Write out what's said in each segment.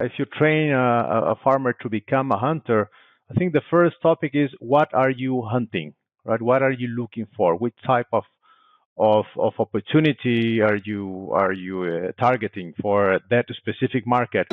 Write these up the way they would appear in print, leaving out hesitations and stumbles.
if you train a farmer to become a hunter, I think the first topic is what are you hunting, right? What are you looking for? Which type of opportunity are you targeting for that specific market?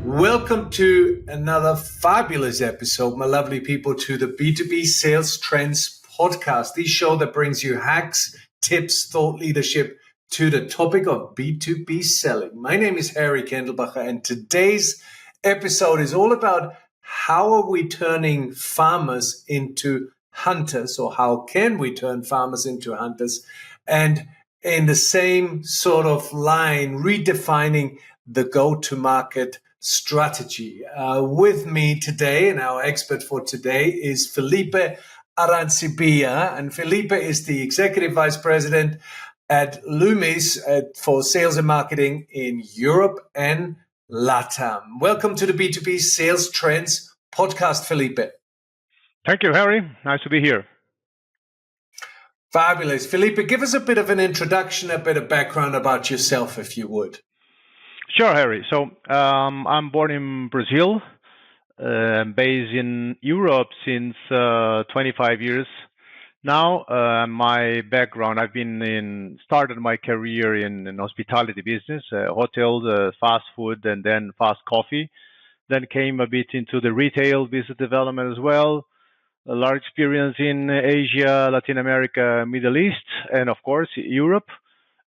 Welcome to another fabulous episode, my lovely people, to the B2B Sales Trends podcast, the show that brings you hacks, tips, thought leadership to the topic of B2B selling. My name is Kendlbacher, and today's episode is all about how are we turning farmers into hunters, or how can we turn farmers into hunters? And in the same sort of line, redefining the go-to-market strategy. With me today, and our expert for today, is Felipe Arancibia. And Felipe is the Executive Vice President at Loomis for Sales and Marketing in Europe and LatAm. Welcome to the B2B Sales Trends podcast, Felipe. Thank you, Harry. Nice to be here. Fabulous. Felipe, give us a bit of an introduction, a bit of background about yourself, if you would. Sure, Harry. So I'm born in Brazil, based in Europe since 25 years now. My background, I've started my career in hospitality business, hotels, fast food, and then fast coffee. Then came a bit into the retail business development as well. A large experience in Asia, Latin America, Middle East, and of course Europe.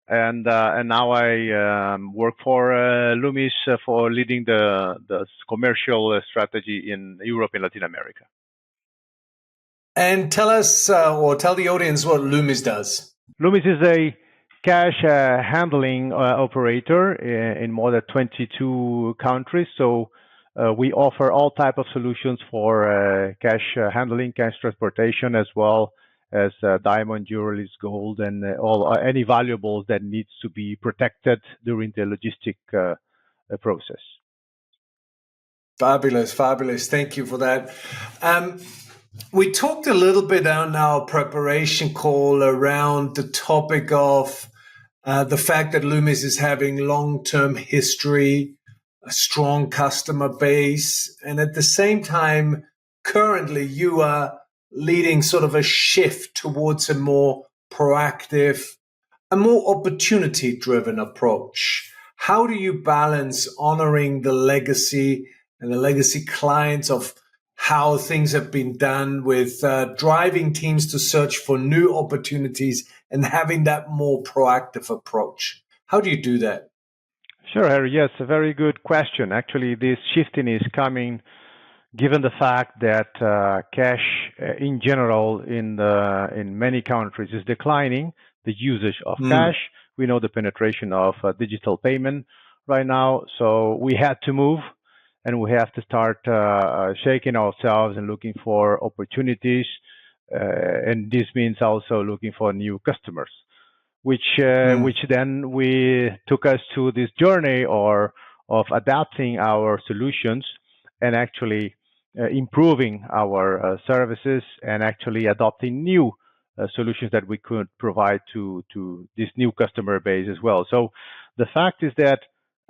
And now I work for Loomis for leading the commercial strategy in Europe and Latin America. And tell us, or tell the audience, what Loomis does. Loomis is a cash handling operator in more than 22 countries. So we offer all type of solutions for cash handling, cash transportation, as well as diamond, jewelry, gold, and any valuables that needs to be protected during the logistic process. Fabulous, fabulous. Thank you for that. We talked a little bit on our preparation call around the topic of the fact that Loomis is having long-term history, a strong customer base, and at the same time, currently you are leading sort of a shift towards a more proactive, a more opportunity-driven approach. How do you balance honoring the legacy and the legacy clients of how things have been done with driving teams to search for new opportunities and having that more proactive approach? How do you do that? Sure, Harry. Yes, a very good question. Actually, this shifting is coming given the fact that cash in general in many countries is declining, the usage of cash. We know the penetration of digital payment right now. So we had to move, and we have to start shaking ourselves and looking for opportunities. And this means also looking for new customers, which then we took us to this journey of adapting our solutions and actually improving our services and actually adopting new solutions that we could provide to this new customer base as well. So the fact is that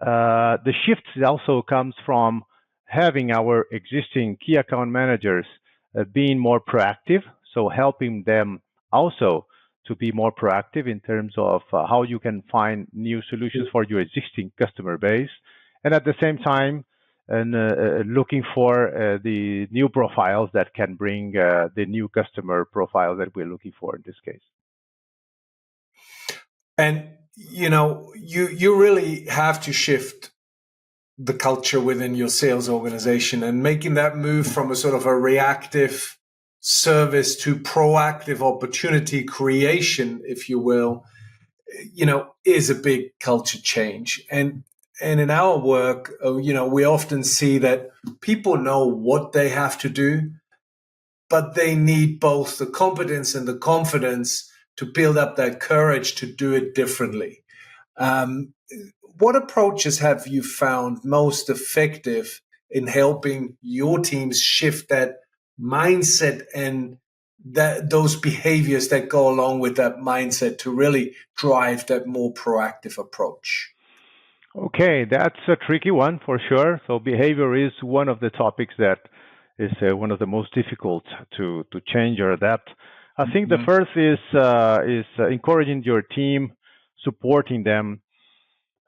the shift also comes from having our existing key account managers being more proactive, so helping them also to be more proactive in terms of how you can find new solutions for your existing customer base, and at the same time looking for the new profiles that can bring the new customer profile that we're looking for in this case. And you really have to shift the culture within your sales organization, and making that move from a sort of a reactive service to proactive opportunity creation, if you will, is a big culture change. And in our work, we often see that people know what they have to do, but they need both the competence and the confidence to build up that courage to do it differently. What approaches have you found most effective in helping your teams shift that mindset and those behaviors that go along with that mindset to really drive that more proactive approach? Okay, that's a tricky one for sure. So behavior is one of the topics that is one of the most difficult to change or adapt. I think the first is encouraging your team, supporting them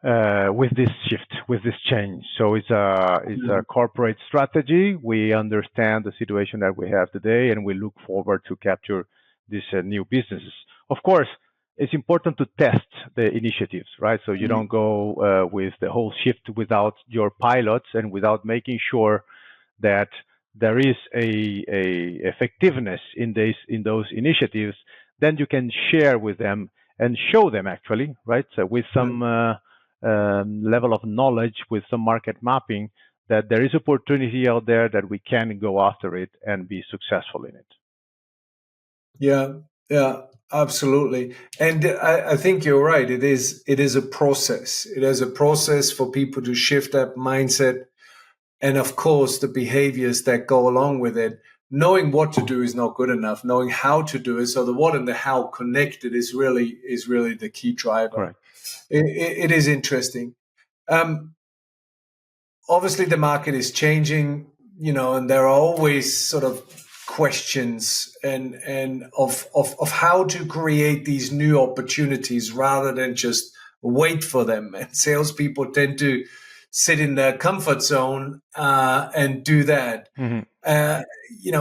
with this shift, with this change. So it's a corporate strategy. We understand the situation that we have today, and we look forward to capture these new businesses. Of course, it's important to test the initiatives, right? So you don't go with the whole shift without your pilots and without making sure that there is a effectiveness in those initiatives. Then you can share with them and show them actually, right? So with some level of knowledge, with some market mapping, that there is opportunity out there that we can go after it and be successful in it. Yeah, absolutely. And I think you're right. It is a process. It is a process for people to shift that mindset. And of course, the behaviors that go along with it. Knowing what to do is not good enough. Knowing how to do it, so the what and the how connected is really the key driver. Correct. It is interesting. Obviously, the market is changing, and there are always sort of questions and of how to create these new opportunities rather than just wait for them. And salespeople tend to sit in their comfort zone and do that.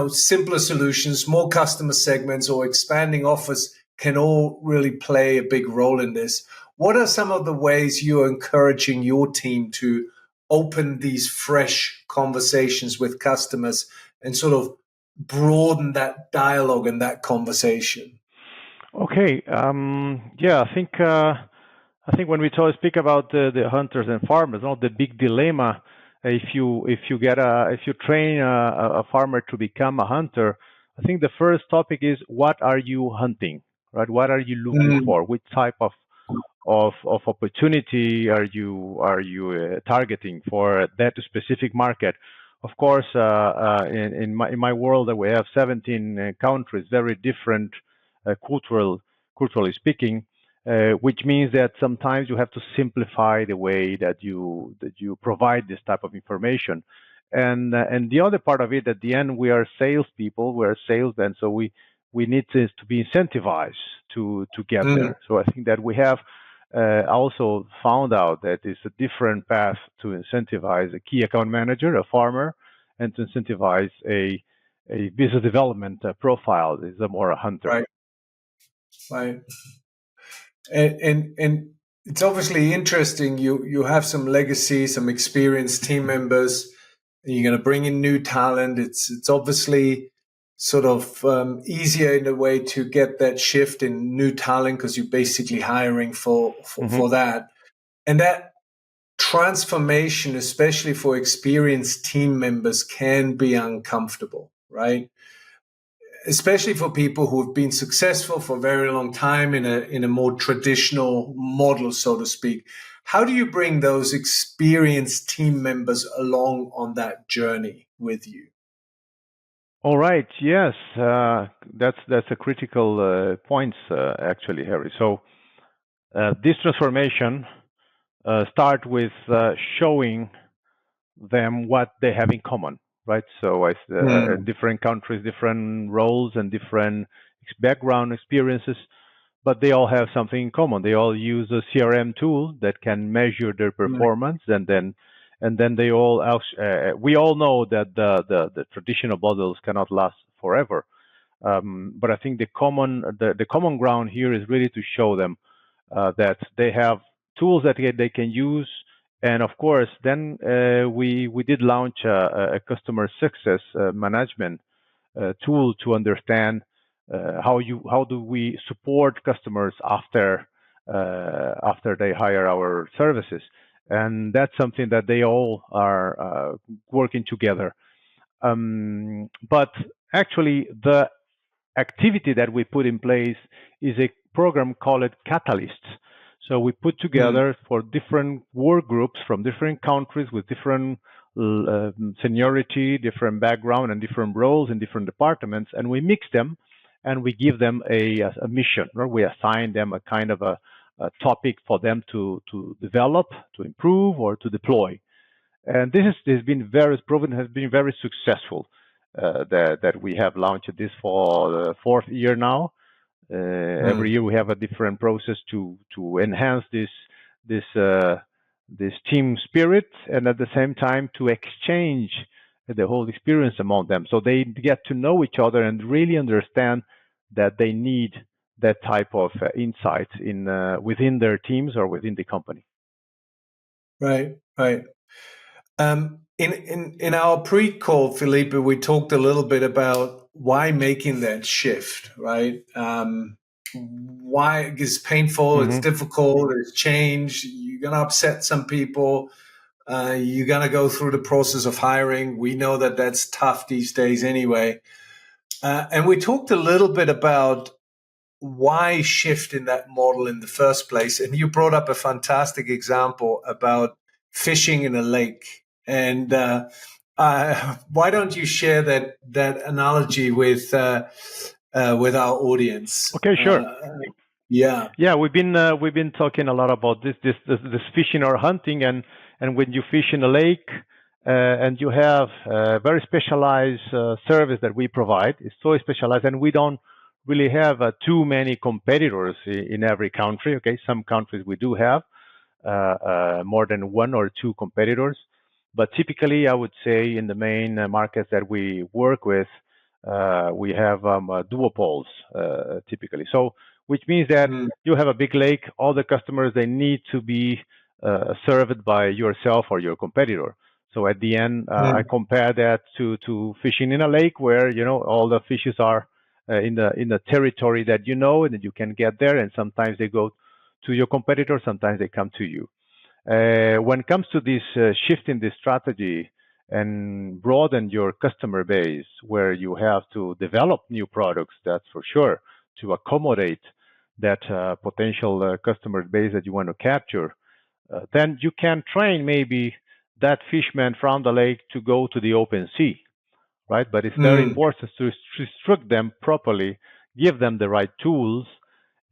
Simpler solutions, more customer segments, or expanding offers can all really play a big role in this. What are some of the ways you're encouraging your team to open these fresh conversations with customers and sort of broaden that dialogue and that conversation? Okay. Yeah, I think when we speak about the hunters and farmers, the big dilemma, if you train a farmer to become a hunter, I think the first topic is, what are you hunting, right? What are you looking for? Which type of opportunity are you targeting for that specific market? Of course, in my world, we have 17 countries, very different culturally speaking. Which means that sometimes you have to simplify the way that you provide this type of information, and the other part of it, at the end, we are salespeople, we are salesmen, so we need to be incentivized to get there. So I think that we have also found out that it's a different path to incentivize a key account manager, a farmer, and to incentivize a business development profile is more a hunter. Right. And it's obviously interesting. You have some legacy, some experienced team members. And you're going to bring in new talent. It's obviously sort of easier in a way to get that shift in new talent because you're basically hiring for that. And that transformation, especially for experienced team members, can be uncomfortable, right? Especially for people who have been successful for a very long time in a more traditional model, so to speak. How do you bring those experienced team members along on that journey with you? All right. Yes, that's a critical point, actually, Harry. So this transformation start with showing them what they have in common, right? So different countries, different roles, and different background experiences, but they all have something in common. They all use a CRM tool that can measure their performance, and then they all we all know that the traditional models cannot last forever. But I think the common ground here is really to show them that they have tools that they can use. And of course, then we did launch a customer success management tool to understand how do we support customers after they hire our services, and that's something that they all are working together. But actually, the activity that we put in place is a program called Catalysts. So we put together for different work groups from different countries with different seniority, different background, and different roles in different departments, and we mix them and we give them a mission, or we assign them a kind of a topic for them to develop, to improve, or to deploy. And this has been very proven, has been very successful. That we have launched this for the fourth year now. Every year we have a different process to enhance this team spirit, and at the same time to exchange the whole experience among them, so they get to know each other and really understand that they need that type of insights in within their teams or within the company. Right. In our pre-call, Felipe, we talked a little bit about why making that shift, right? Why it's painful, it's difficult, it's change. You're gonna upset some people. You're gonna go through the process of hiring. We know that that's tough these days, anyway. And we talked a little bit about why shift in that model in the first place. And you brought up a fantastic example about fishing in a lake. And why don't you share that analogy with our audience? Okay, sure. Yeah, we've been talking a lot about this fishing or hunting, and when you fish in a lake and you have very specialized service that we provide. It's so specialized, and we don't really have too many competitors in every country. Okay, some countries we do have more than one or two competitors, but typically I would say in the main markets that we work with, we have duopoles typically. So which means that you have a big lake, all the customers, they need to be served by yourself or your competitor. So at the end, I compare that to fishing in a lake where, you know, all the fishes are in the territory that you know, and that you can get there, and sometimes they go to your competitor, sometimes they come to you. When it comes to this shift in this strategy and broaden your customer base, where you have to develop new products, that's for sure, to accommodate that potential customer base that you want to capture, then you can train maybe that fisherman from the lake to go to the open sea, right? But it's very important to instruct them properly, give them the right tools,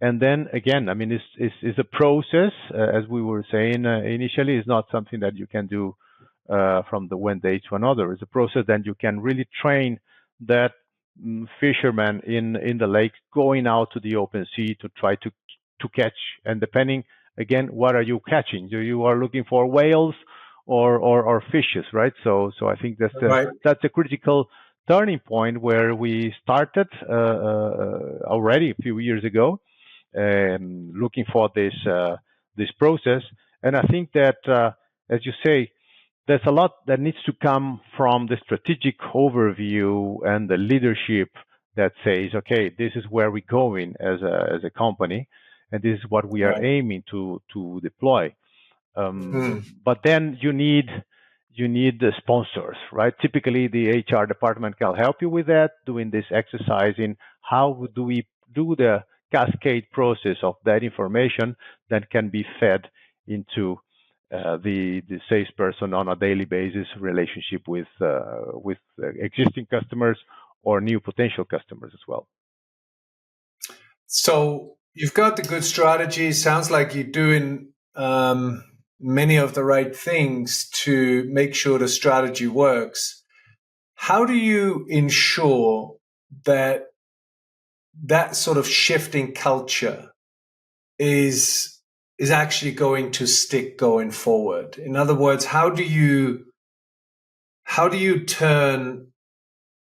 and then again, I mean, it's a process, as we were saying initially. It's not something that you can do from the one day to another. It's a process that you can really train that fisherman in the lake going out to the open sea to try to catch. And depending again, what are you catching? You are looking for whales or fishes, right? So I think that's a critical turning point where we started already a few years ago, looking for this process. And I think that, as you say, there's a lot that needs to come from the strategic overview and the leadership that says, okay, this is where we're going as a company, and this is what we are aiming to deploy. But then you need the sponsors, right? Typically, the HR department can help you with that, doing this exercise in how do we do the cascade process of that information that can be fed into the salesperson on a daily basis relationship with existing customers or new potential customers as well. So you've got the good strategy. Sounds like you're doing many of the right things to make sure the strategy works. How do you ensure that sort of shifting culture is actually going to stick going forward? In other words, how do you turn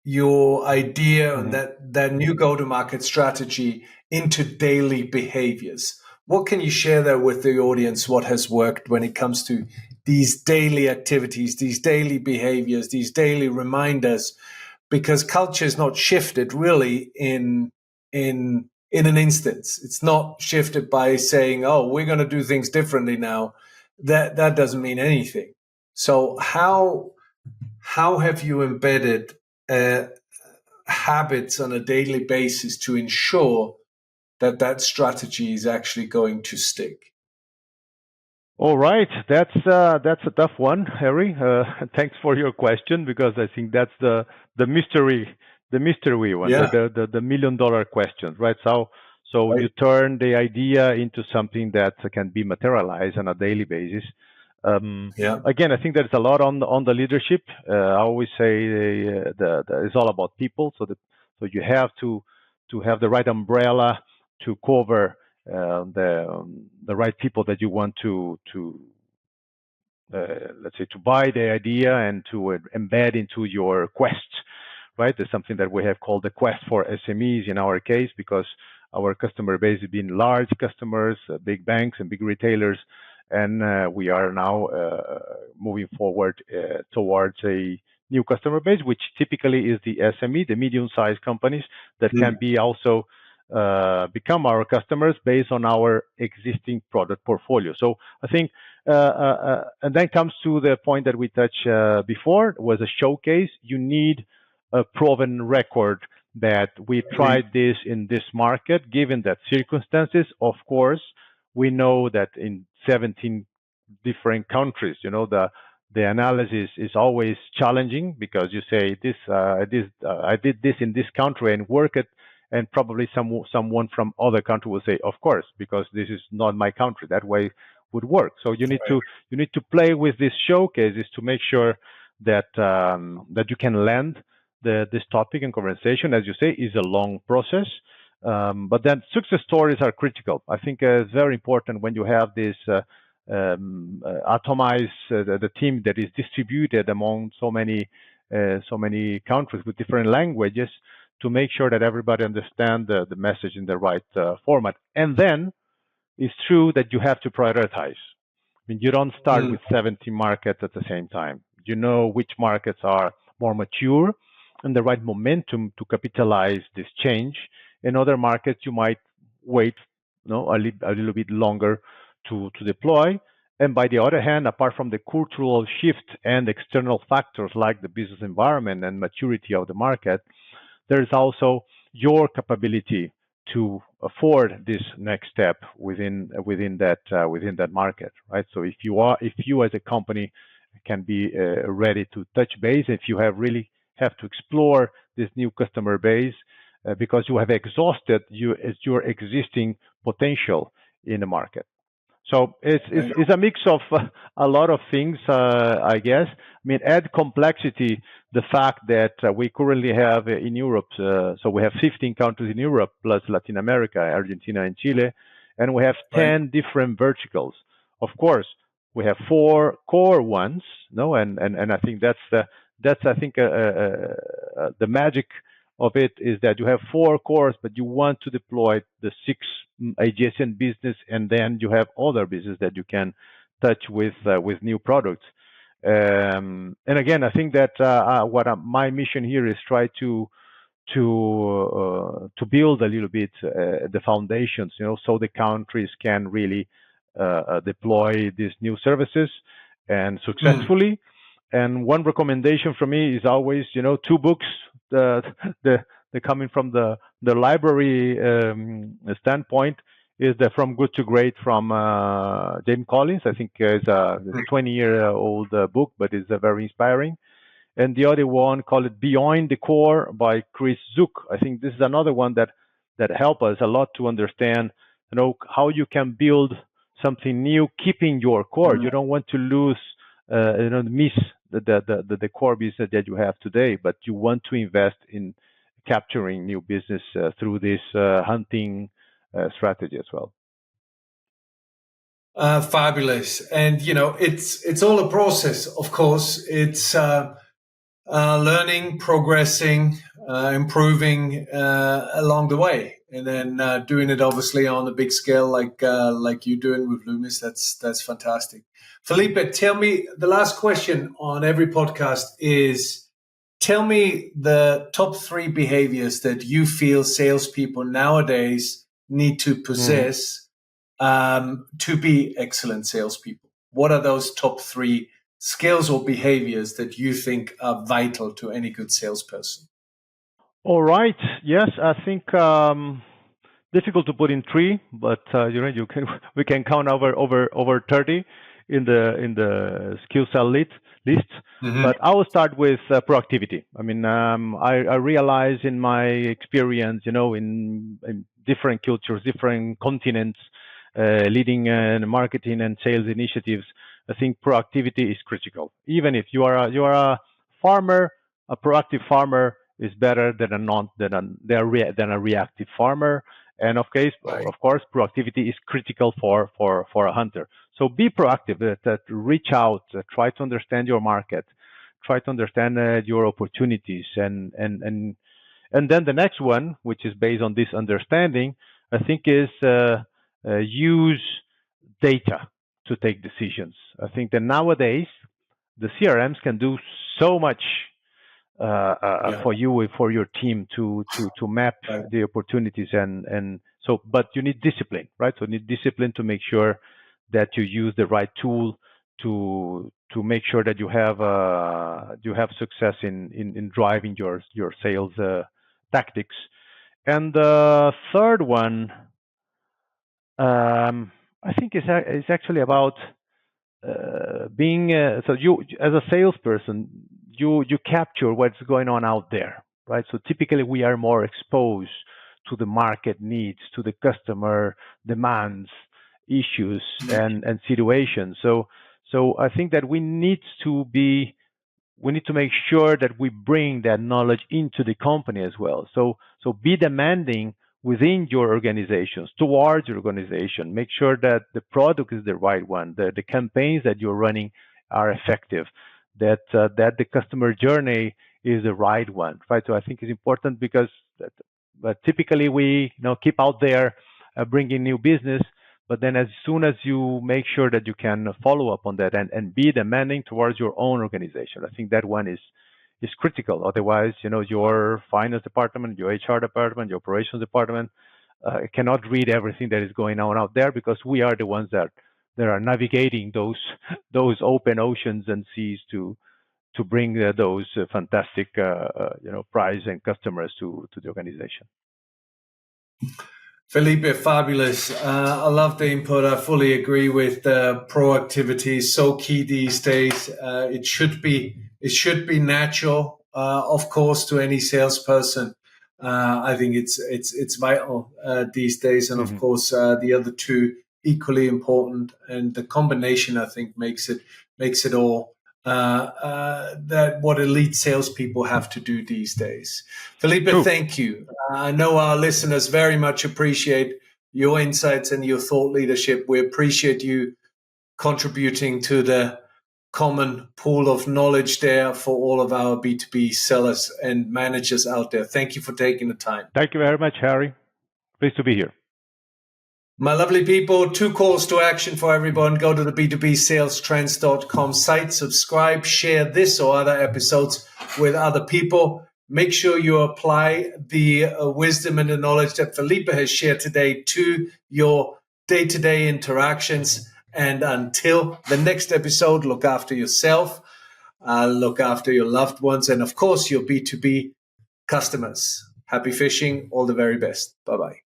your idea and that new go-to-market strategy into daily behaviors? What can you share there with the audience? What has worked when it comes to these daily activities, these daily behaviors, these daily reminders? Because culture is not shifted really in an instance. It's not shifted by saying, "Oh, we're going to do things differently now." That doesn't mean anything. So how have you embedded habits on a daily basis to ensure that strategy is actually going to stick? All right, that's a tough one, Harry. Thanks for your question, because I think that's the mystery the mystery one, Yeah. the $1 million questions, right? So Right. you turn the idea into something that can be materialized on a daily basis. Yeah. Again, I think there's a lot on the leadership. I always say it's all about people. So you have to have the right umbrella to cover the right people that you want to let's say to buy the idea and to embed into your quest, right? There's something that we have called the quest for SMEs in our case, because our customer base has been large customers, big banks and big retailers, and we are now moving forward towards a new customer base, which typically is the SME, the medium-sized companies that can be also become our customers based on our existing product portfolio. So I think, and then comes to the point that we touched before, was a showcase. You need a proven record that we tried this in this market, given that circumstances. Of course, we know that in 17 different countries, the analysis is always challenging, because you say I did this in this country and work it, and probably someone from other country will say, of course, because this is not my country. That way would work. So you need to play with these showcases to make sure that that you can land this topic and conversation. As you say, is a long process. But then success stories are critical. I think it's very important when you have this atomize the team that is distributed among so many countries with different languages, to make sure that everybody understands the message in the right format. And then it's true that you have to prioritize. I mean, you don't start with 70 markets at the same time. You know which markets are more mature and the right momentum to capitalize this change. In other markets, you might wait, a little bit longer to deploy. And by the other hand, apart from the cultural shift and external factors like the business environment and maturity of the market, there is also your capability to afford this next step within that market, right? So if you as a company can be ready to touch base, if you have to explore this new customer base because you have exhausted your existing potential in the market. So it's a mix of a lot of things, I guess. I mean, add complexity, the fact that we currently have in Europe, so we have 15 countries in Europe, plus Latin America, Argentina and Chile, and we have 10 different verticals. Of course, we have 4 core ones, and I think that's I think the magic of it is that you have 4 cores, but you want to deploy the 6 adjacent business, and then you have other business that you can touch with new products. And again, I think that my mission here is try to build a little bit the foundations, so the countries can really deploy these new services and successfully. And one recommendation from me is always, 2 books. The coming from the library standpoint is the From Good to Great from James Collins. I think it's a 20-year-old book, but it's very inspiring. And the other one called Beyond the Core by Chris Zook. I think this is another one that help us a lot to understand, how you can build something new, keeping your core. You don't want to lose, miss the core business that you have today, but you want to invest in capturing new business through this hunting strategy as well. Fabulous. And, it's all a process, of course. It's learning, progressing, improving along the way, and then doing it obviously on a big scale like you doing with Loomis. That's fantastic. Felipe, tell me, the last question on every podcast is, tell me the top 3 behaviors that you feel salespeople nowadays need to possess to be excellent salespeople. What are those top 3 skills or behaviors that you think are vital to any good salesperson? All right. Yes, I think difficult to put in 3, but we can count over 30. in the skill set list. Mm-hmm. But I will start with proactivity. I mean, I realize in my experience, in different cultures, different continents, leading marketing and sales initiatives, I think proactivity is critical. Even if you are a farmer, a proactive farmer is better than a non than a reactive farmer. And Right. of course, proactivity is critical for a hunter. So be proactive. That reach out, try to understand your market, try to understand your opportunities, and then the next one, which is based on this understanding, I think is use data to take decisions. I think that nowadays the CRMs can do so much Yeah. for you, for your team to map Right. the opportunities, and so, but you need discipline, right? So you need discipline to make sure that you use the right tool to make sure that you have success in driving your sales tactics. And the third one, I think is actually about being so you as a salesperson, you capture what's going on out there, right? So typically we are more exposed to the market needs, to the customer demands, issues, and situations. So I think that we need to make sure that we bring that knowledge into the company as well. So be demanding within your organizations, towards your organization. Make sure that the product is the right one, the campaigns that you're running are effective, that the customer journey is the right one, right? So I think it's important because but typically we keep out there bringing new business, but then as soon as you make sure that you can follow up on that and be demanding towards your own organization, I think that one is critical. Otherwise, your finance department, your HR department, your operations department cannot read everything that is going on out there, because we are the ones that are navigating those open oceans and seas to bring those fantastic prize and customers to the organization. Felipe, fabulous. I love the input. I fully agree with proactivity is so key these days. It should be natural, of course, to any salesperson. I think it's vital these days, and of course, the other two equally important. And the combination, I think, makes it all that what elite salespeople have to do these days. Felipe, True. thank you. I know our listeners very much appreciate your insights and your thought leadership. We appreciate you contributing to the common pool of knowledge there for all of our B2B sellers and managers out there. Thank you for taking the time. Thank you very much, Harry. Pleased to be here. My lovely people, 2 calls to action for everyone. Go to the b2bsalestrends.com site, subscribe, share this or other episodes with other people. Make sure you apply the wisdom and the knowledge that Felipe has shared today to your day-to-day interactions. And until the next episode, look after yourself, look after your loved ones, and of course, your B2B customers. Happy fishing. All the very best. Bye-bye.